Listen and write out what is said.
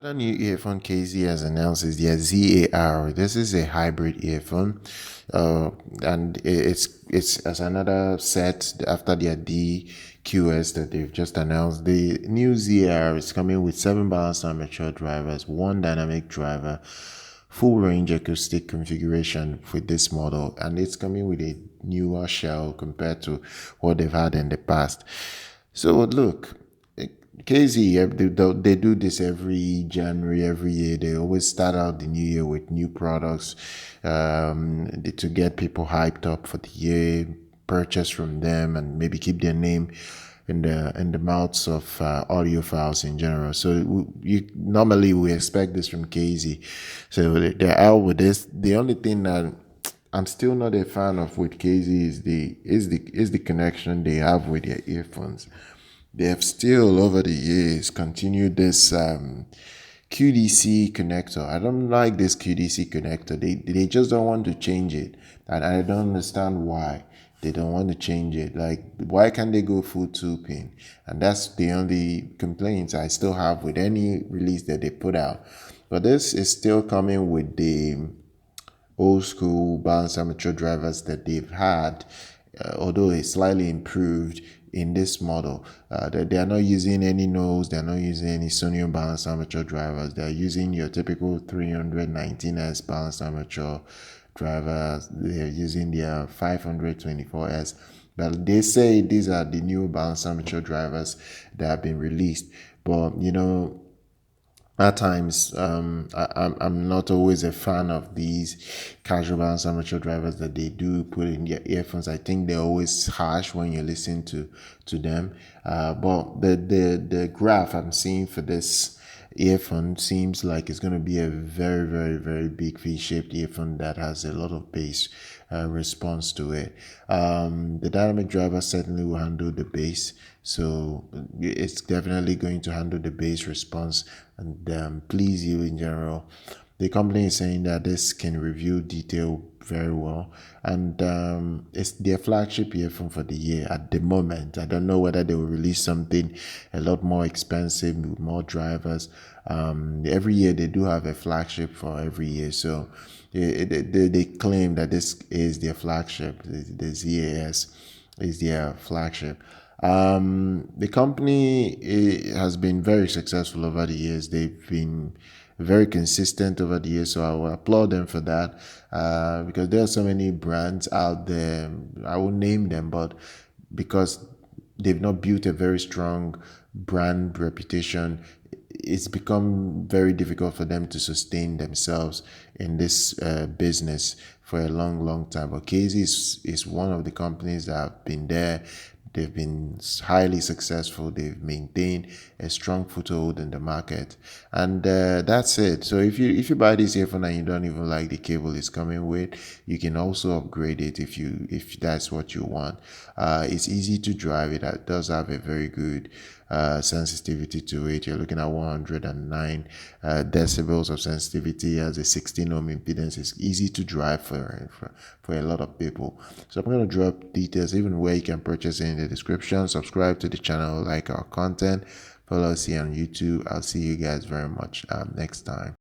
The new earphone KZ has announced is the ZAR. This is a hybrid earphone, and it's as another set after their DQS that they've just announced. The new ZAR is coming with 7 balanced armature drivers, 1 dynamic driver, full range acoustic configuration for this model, and it's coming with a newer shell compared to what they've had in the past. So look, KZ, they do this every January, every year. They always start out the new year with new products to get people hyped up for the year, purchase from them, and maybe keep their name in the mouths of audiophiles in general. So normally we expect this from KZ. So they're out with this. The only thing that I'm still not a fan of with KZ is the connection they have with their earphones. They have still over the years continued this QDC connector. I don't like this QDC connector. They just don't want to change it, and I don't understand why they don't want to change it. Like, why can't they go full 2-pin? And that's the only complaints I still have with any release that they put out. But this is still coming with the old school balanced armature drivers that they've had, although it's slightly improved in this model. They are not using any nose, they're not using any Sony balanced armature drivers. They're using your typical 319S balanced armature drivers. They're using their 524S. But they say these are the new balanced armature drivers that have been released. But at times, I'm not always a fan of these casual balanced armature drivers that they do put in their earphones. I think they're always harsh when you listen to them. But the graph I'm seeing for this earphone seems like it's going to be a very, very, very big V-shaped earphone that has a lot of bass response to it. The dynamic driver certainly will handle the bass, so it's definitely going to handle the bass response and please you in general. The company is saying that this can review detail very well, and it's their flagship earphone for the year at the moment. I don't know whether they will release something a lot more expensive with more drivers. Every year they do have a flagship for every year, so they claim that this is their flagship. The ZAS is their flagship. The company has been very successful over the years. They've been very consistent over the years, so I will applaud them for that, because there are so many brands out there. I won't name them, but because they've not built a very strong brand reputation, it's become very difficult for them to sustain themselves in this business for a long time. But KZ is one of the companies that have been there. They've been highly successful. They've maintained a strong foothold in the market, and that's it. So if you buy this earphone and you don't even like the cable it's coming with, you can also upgrade it if that's what you want. It's easy to drive. It does have a very good sensitivity to it. You're looking at 109 decibels of sensitivity as a 16 ohm impedance. It's easy to drive for a lot of people. So I'm going to drop details even where you can purchase it in the description. Subscribe to the channel, like our content, follow us here on YouTube. I'll see you guys very much next time.